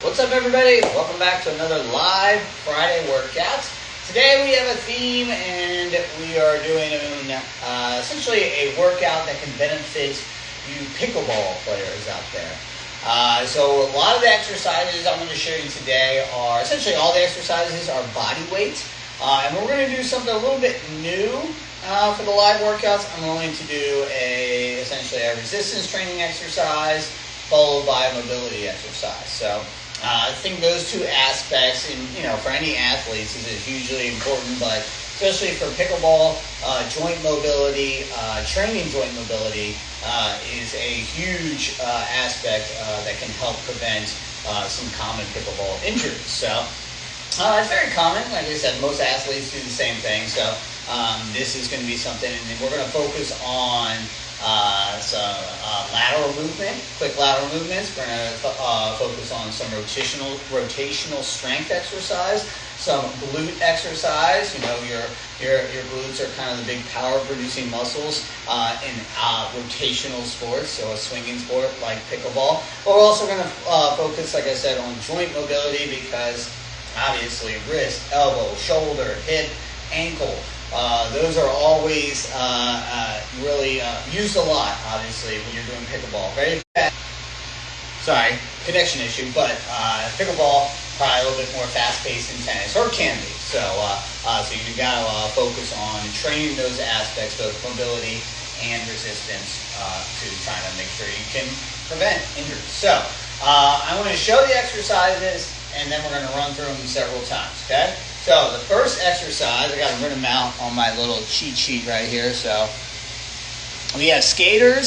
What's up, everybody? Welcome back to another live Friday workout. Today we have a theme, and we are doing essentially a workout that can benefit you pickleball players out there. So a lot of the exercises I'm going to show you today are essentially all the exercises are body weight, and we're going to do something a little bit new for the live workouts. I'm going to do essentially a resistance training exercise followed by a mobility exercise. So I think those two aspects, for any athletes, is hugely important, but especially for pickleball, joint mobility, training joint mobility is a huge aspect that can help prevent some common pickleball injuries. So it's very common. Like I said, most athletes do the same thing. So this is going to be something, and we're going to focus on some lateral movement, quick lateral movements. We're going to focus on some rotational strength exercise, some glute exercise. Your glutes are kind of the big power producing muscles in rotational sports, so a swinging sport like pickleball. But we're also going to focus, like I said, on joint mobility, because obviously wrist, elbow, shoulder, hip, ankle, those are always really used a lot, obviously, when you're doing pickleball. Very fast. Sorry, connection issue, but pickleball probably a little bit more fast-paced than tennis, or can be. So you got to focus on training those aspects, both mobility and resistance, to try to make sure you can prevent injuries. So I'm going to show the exercises, and then we're going to run through them several times. Okay. So the first exercise, I got to print them out on my little cheat sheet right here. So we have skater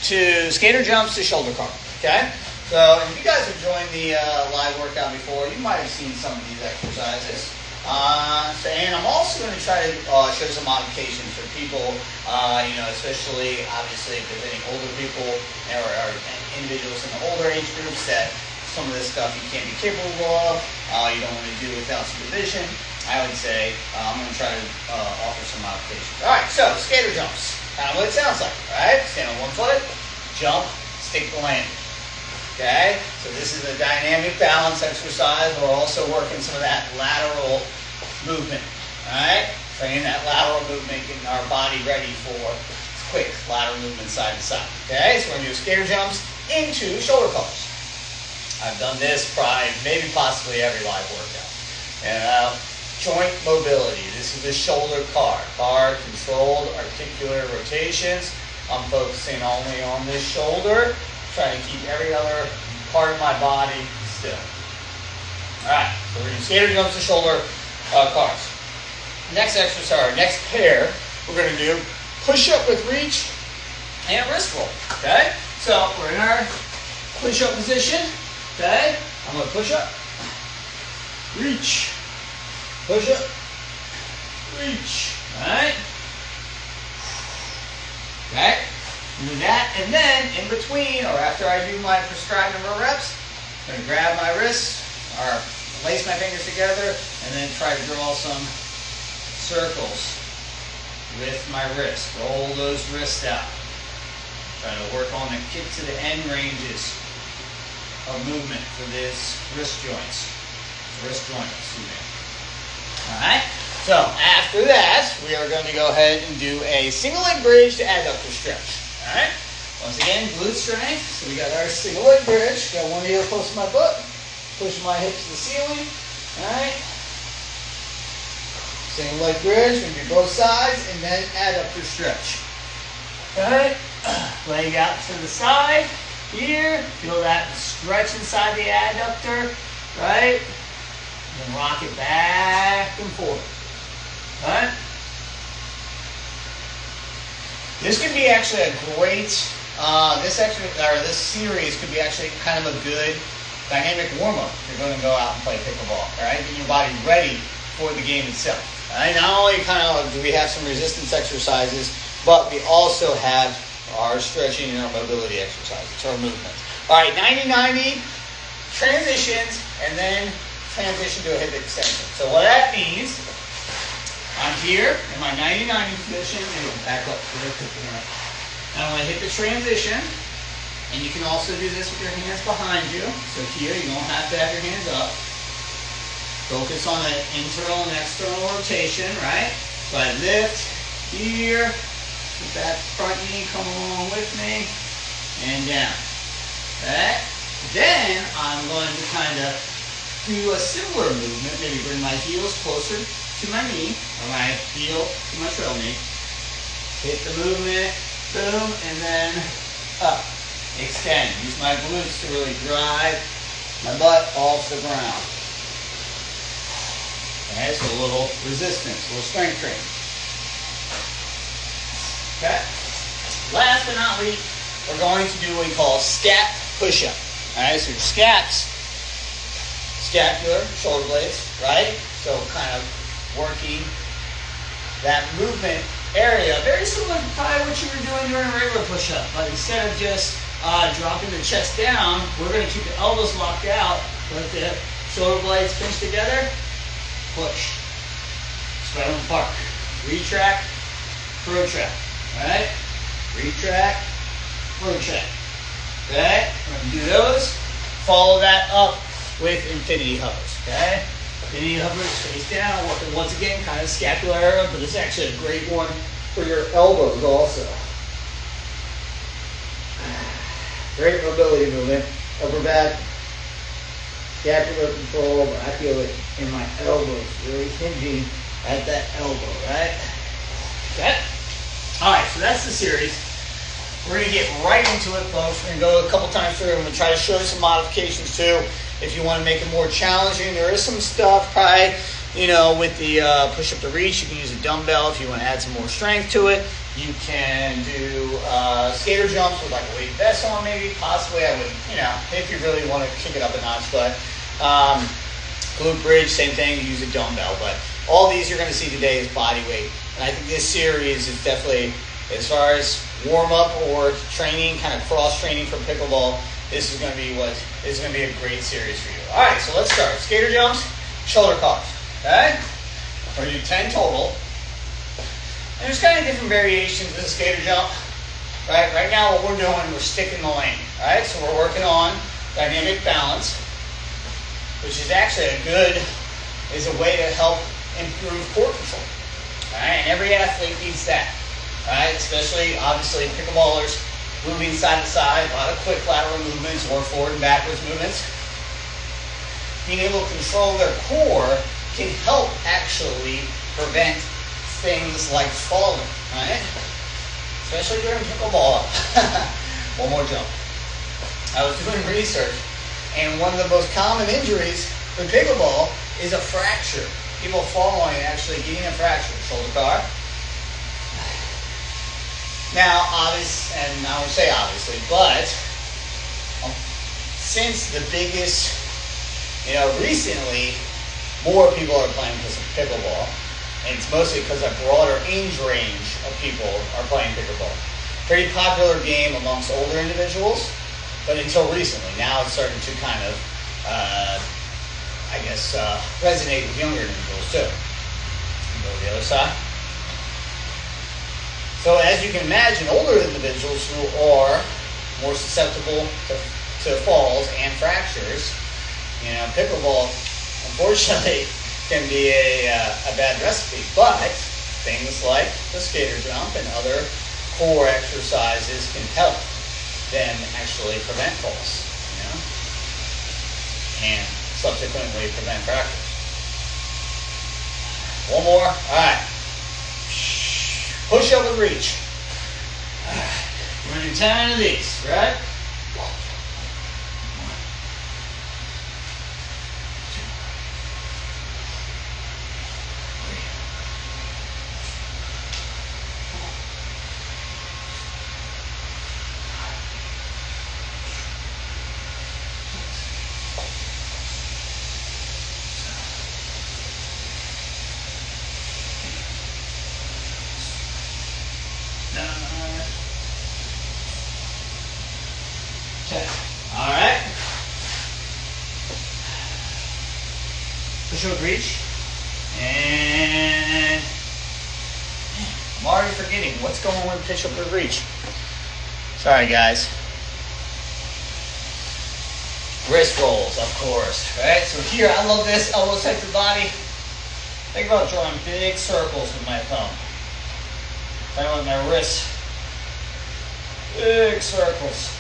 jumps to shoulder carve. Okay. So if you guys have joined the live workout before, you might have seen some of these exercises. And I'm also going to try to show some modifications for people, especially obviously if there's any older people or individuals in the older age groups that some of this stuff you can't be capable of, you don't want to do without supervision. I would say I'm going to try to offer some modifications. All right, so skater jumps, kind of what it sounds like, right? Stand on one foot, jump, stick the landing. Okay, so this is a dynamic balance exercise. We're also working some of that lateral movement, all right? Training that lateral movement, getting our body ready for quick lateral movement side to side. Okay, so we're going to do skater jumps into shoulder carves. I've done this possibly every live workout. Joint mobility. This is the shoulder carve. Controlled articular rotations. I'm focusing only on this shoulder, trying to keep every other part of my body still. All right, so we're going to skater jumps to shoulder carves. Next exercise, next pair, we're going to do push-up with reach and wrist roll. Okay, so we're in our push-up position. Okay, I'm going to push up, reach, push up, reach. All right. Okay, do that, and then in between, or after I do my prescribed number of reps, I'm going to grab my wrists, or lace my fingers together, and then try to draw some circles with my wrist. Roll those wrists out. Try to work on the kick to the end ranges of movement for this wrist joint, excuse me. All right, so after that, we are going to go ahead and do a single leg bridge to adductor stretch. All right, once again, glute strength. So we got our single leg bridge. Got one heel close to my butt, pushing my hips to the ceiling. All right, single leg bridge. We do both sides, and then adductor stretch. All right, leg out to the side. Here, feel that stretch inside the adductor, right? And then rock it back and forth. All right? This could be actually a great, this series could be actually kind of a good dynamic warm-up if you're going to go out and play pickleball, all right? Get your body ready for the game itself. All right? Not only do we have some resistance exercises, but we also have our stretching and our mobility exercises, our movements. All right, 90-90 transitions, and then transition to a hip extension. So what that means, I'm here in my 90-90 position, and back up. I'm going to hit the transition, And you can also do this with your hands behind you. So here, you don't have to have your hands up. Focus on the internal and external rotation, right? So I lift here, with that front knee come along with me, and down. Okay? Then I'm going to kind of do a similar movement, maybe bring my heels closer to my knee, or my heel to my trail knee. Hit the movement, boom, and then up. Extend. Use my glutes to really drive my butt off the ground. Okay, so a little resistance, a little strength training. Okay. Last but not least, we're going to do what we call scap push-up. All right, so your scaps, scapular, shoulder blades, right? So kind of working that movement area, very similar to probably what you were doing during a regular push-up, but instead of just dropping the chest down, we're going to keep the elbows locked out, let the shoulder blades pinch together, push, spread them apart, retract, protract, right? Retract, protract, okay? We're going to do those, follow that up with infinity hovers, okay? Infinity hovers face down, working once again, kind of scapular area, but this is actually a great one for your elbows also. Great mobility movement, upper back, scapular control, but I feel it in my elbows, really hinging at that elbow, right? Okay. All right, so that's the series. We're gonna get right into it, folks. We're gonna go a couple times through. I'm gonna try to show you some modifications too. If you want to make it more challenging, there is some stuff, probably, you know, with the push-up to reach. You can use a dumbbell if you want to add some more strength to it. You can do skater jumps with like a weight vest on, maybe. Possibly, I would, you know, if you really want to kick it up a notch. But glute bridge, same thing. Use a dumbbell. But all these you're going to see today is body weight. And I think this series is definitely, as far as warm-up or training, kind of cross-training for pickleball, this is going to be a great series for you. All right, so let's start. Skater jumps, shoulder cups. Okay? We're going to do 10 total. And there's kind of different variations of the skater jump. Right? Right now, what we're doing, we're sticking the lane. Right? So we're working on dynamic balance, which is actually is a way to help improve core control. All right? And every athlete needs that. Right? Especially, obviously, pickleballers moving side to side, a lot of quick lateral movements or forward and backwards movements. Being able to control their core can help actually prevent things like falling, right? Especially during pickleball. One more jump. I was doing research, and one of the most common injuries for pickleball is a fracture. People falling and actually getting a fracture. Shoulder guard. Now, and I won't say obviously, but since the biggest, recently, more people are playing because of pickleball, and it's mostly because a broader age range of people are playing pickleball. Pretty popular game amongst older individuals, but until recently, now it's starting to kind of, resonate with younger individuals too. Go to the other side. So as you can imagine, older individuals who are more susceptible to falls and fractures, pickleball, unfortunately, can be a bad recipe. But things like the skater jump and other core exercises can help them actually prevent falls, and subsequently prevent fractures. One more. All right. Push up with reach. We're going to do 10 of these, right? All right. Push up reach. And I'm already forgetting what's going on with push up with reach. Sorry, guys. wrist rolls, of course, right? So here, I love this, elbows tight to the body. Think about drawing big circles with my thumb. Trying with my wrist, big circles.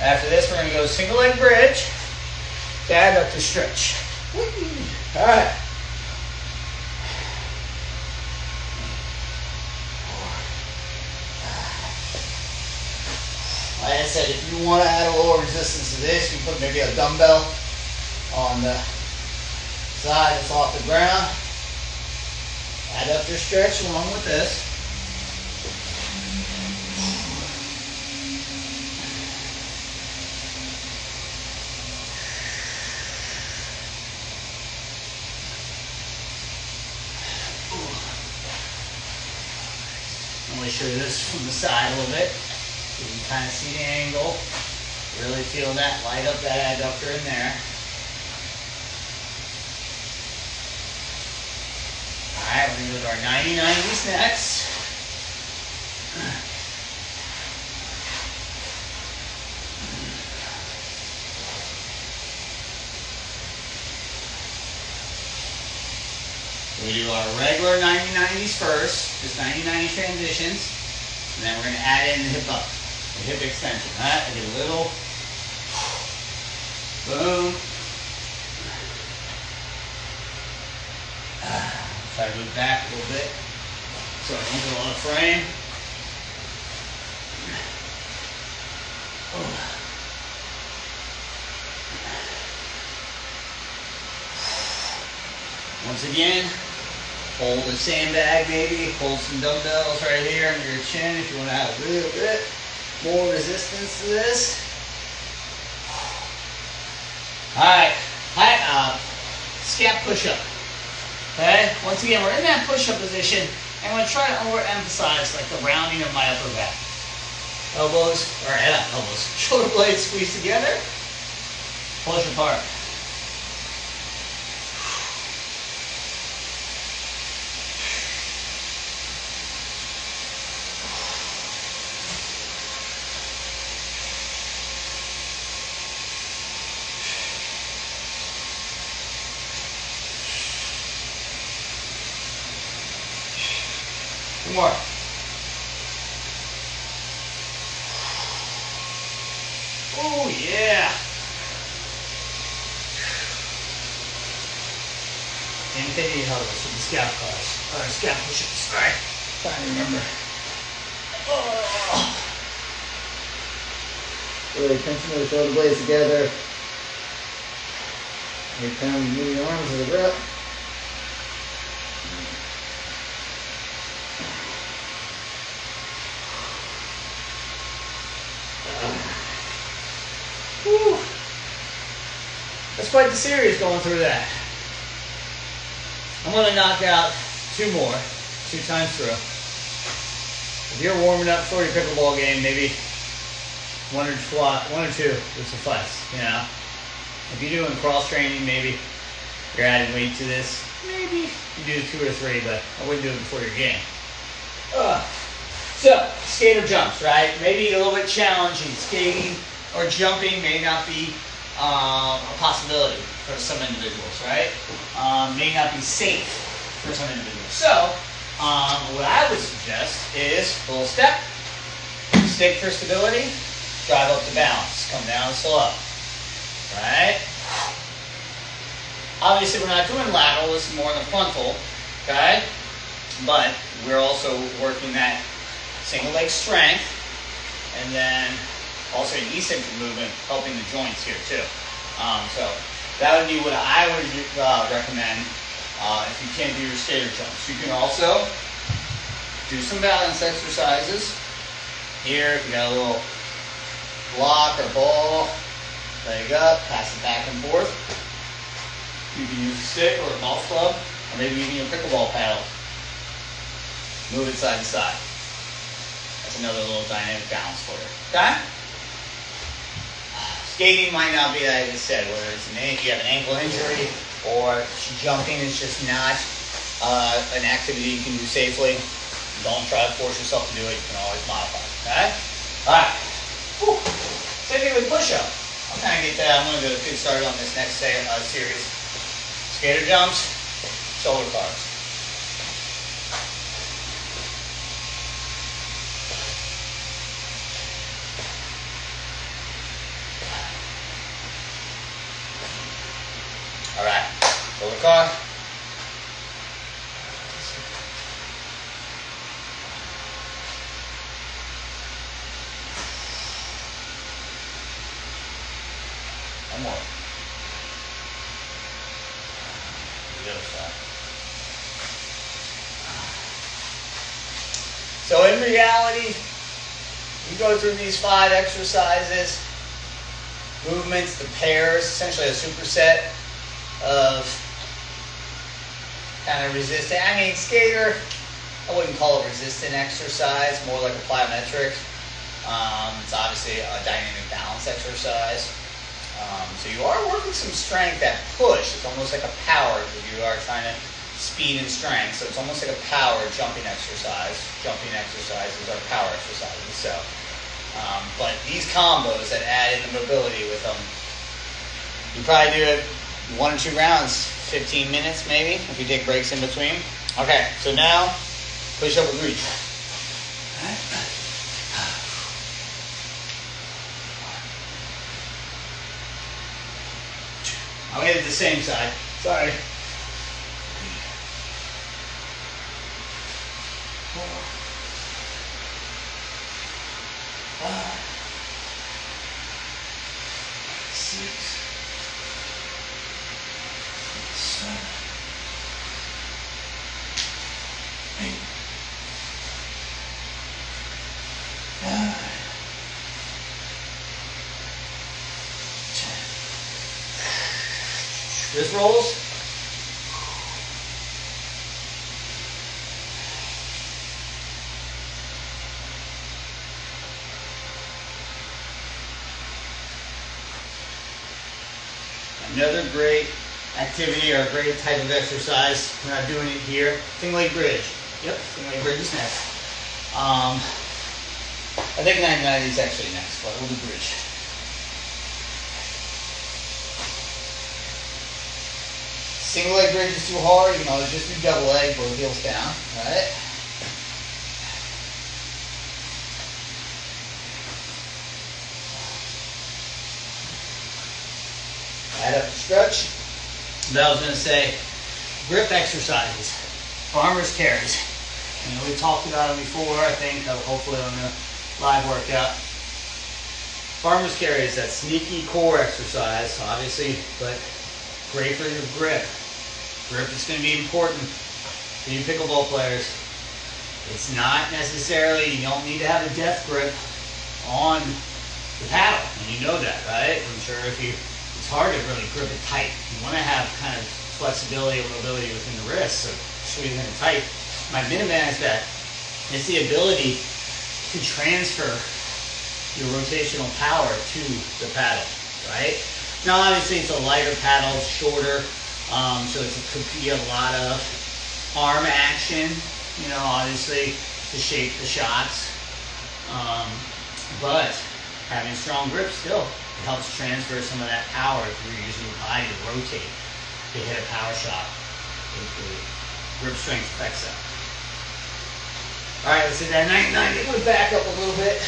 After this, we're going to go single leg bridge, adductor stretch. All right. Like I said, if you want to add a little resistance to this, you put maybe a dumbbell on the side that's off the ground. Adductor stretch along with this. I'm going to show you this from the side a little bit. You can kind of see the angle. Really feel that, light up that adductor in there. Alright, we're going to go to our 90-90s next. We do our regular 90-90s first, just 90-90 transitions, and then we're going to add in the hip up, the hip extension. All right, I get a little, boom. Try to move back a little bit so I don't get a lot of frame. Once again, hold a sandbag maybe, hold some dumbbells right here under your chin if you want to have a little bit more resistance to this. Alright, scap push-up. Okay, once again, we're in that push-up position, and I'm going to try to overemphasize like the rounding of my upper back. Elbows, or not elbows, shoulder blades squeeze together, push apart. More. Oh yeah. Infinity hovers with the scap class. Or scap push-ups. Alright. Trying to remember. Oh. Really tension the shoulder blades together. You kind of move your arms to the grip. Whew. That's quite the series going through that. I'm going to knock out two more, 2 times through. If you're warming up for your pickleball game, maybe one or two would suffice, you know. If you're doing cross training, maybe you're adding weight to this. Maybe you do 2 or 3, but I wouldn't do it before your game. So, skater jumps, right? Maybe a little bit challenging. Skating or jumping may not be a possibility for some individuals, right? May not be safe for some individuals. So, what I would suggest is full step, stick for stability, drive up to balance, come down slow, right? Obviously, we're not doing lateral, this is more in the frontal, okay? But we're also working that single leg strength, and then also an eccentric movement, helping the joints here too. So that would be what I would recommend if you can't do your skater jumps. You can also do some balance exercises. Here, if you got a little block or ball, leg up, pass it back and forth. You can use a stick or a golf club, or maybe even a pickleball paddle. Move it side to side. That's another little dynamic balance for you. Okay? Skating might not be, like I said, whether it's you have an ankle injury or jumping is just not an activity you can do safely. Don't try to force yourself to do it. You can always modify. Okay? All right. Whew. Same thing with push-up. I'll kind of get that. I'm going to get started on this next series. Skater jumps, shoulder cards. All right, shoulder card. One more. The other side. So in reality, you go through these 5 exercises, movements, the pairs, essentially a superset of kind of resistant. I mean, skater, I wouldn't call it resistant exercise, more like a plyometric. It's obviously a dynamic balance exercise. So you are working some strength at push. It's almost like a power because you are trying to speed and strength. So it's almost like a power jumping exercise. Jumping exercises are power exercises. So, but these combos that add in the mobility with them, you probably do it 1 or 2 rounds, 15 minutes maybe, if you take breaks in between. Okay, so now push up with reach. I'll hit it the same side. Sorry. 4, 5, 6, 7, 8, 9, 10. Wrist rolls. Another great activity or a great type of exercise. We're not doing it here. Single leg bridge. Yep, single leg bridge is next. I think 990 is actually next, but we'll do bridge. Single leg bridge is too hard. You can always just do double leg, both heels down. All right. Add up the stretch. But I was going to say, grip exercises, farmer's carries. You know, we talked about them before, I think, hopefully on the live workout. Farmer's carry is that sneaky core exercise, obviously, but great for your grip. Grip is going to be important for you pickleball players. It's not necessarily, you don't need to have a death grip on the paddle, and you know that, right? I'm sure it's hard to really grip it tight. You want to have kind of flexibility and mobility within the wrist, so squeezing it tight. My Minuteman is that it's the ability to transfer your rotational power to the paddle, right? Now, obviously, it's a lighter paddle, it's shorter, so it could be a lot of arm action, you know, obviously, to shape the shots. But having strong grip still helps transfer some of that power if you're using your body to rotate to hit a power shot. The grip strength affects that. All right, let's hit that 990. We'll back up a little bit.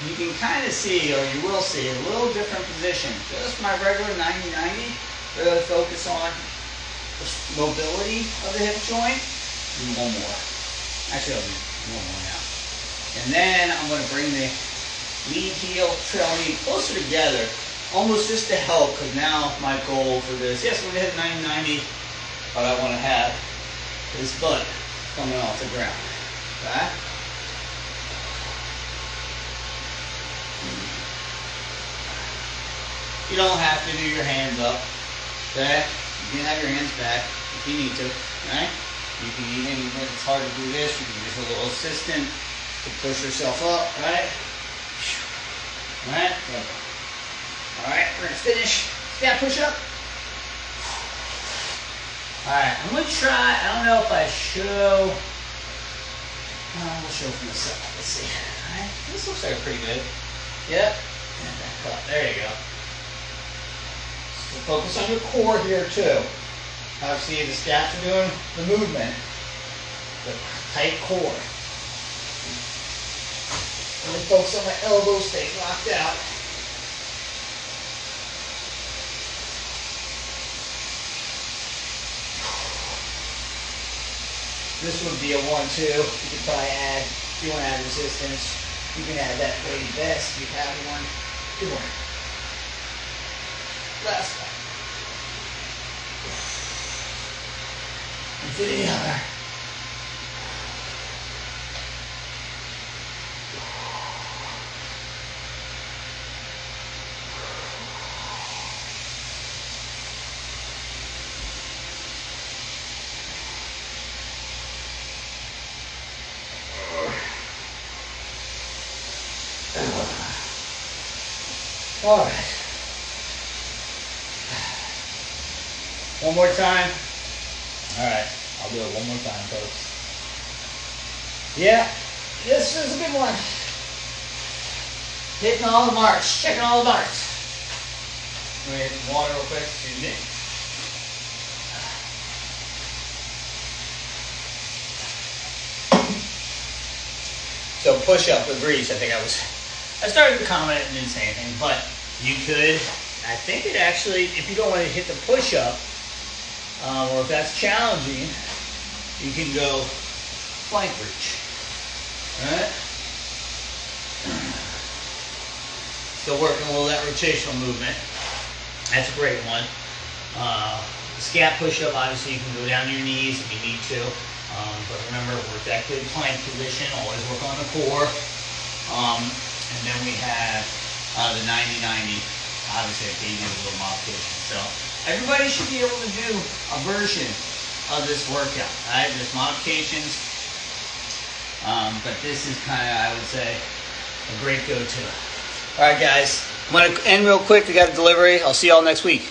You can kind of see, or you will see, a little different position. Just my regular 90-90, really focus on the mobility of the hip joint. Do one more. Actually, I'll do one more now. And then I'm going to bring the lead heel, trail knee closer together, almost just to help, because now my goal for this, yes, we're going to hit 90-90, but I want to have this butt coming off the ground. Okay? You don't have to do your hands up, okay? You can have your hands back if you need to, right? You can even, when it's hard to do this, you can use a little assistant to push yourself up, right? Alright, good. Alright, we're gonna finish that push up. Alright, I'm going to try, I don't know if I show, we'll show from the side, let's see. Alright, this looks like pretty good. Yep, and back up, there you go. So focus on your core here too. Obviously the straps are doing the movement, but tight core. Really focus on my elbows, stay locked out. This would be a 1-2. You could probably add, if you want to add resistance, you can add that weighted vest. You have one. Good one. Last one. Into the other. All right. One more time. All right. I'll do it one more time, folks. Yeah, this is a good one. Hitting all the marks. Checking all the marks. Let me hit some water real quick. Excuse me. So push up with grease. I started to comment and didn't say anything, but you could, I think it actually, if you don't want to hit the push up, or if that's challenging, you can go flank reach. Alright? Still working a little of that rotational movement. That's a great one. The scat push up, obviously you can go down to your knees if you need to. But remember, work that good plank position, always work on the core. And then we have the 90-90. Obviously, I gave you a little modification. So everybody should be able to do a version of this workout. Right? There's modifications, but this is kind of, I would say, a great go-to. All right, guys. I'm going to end real quick. We got a delivery. I'll see y'all next week.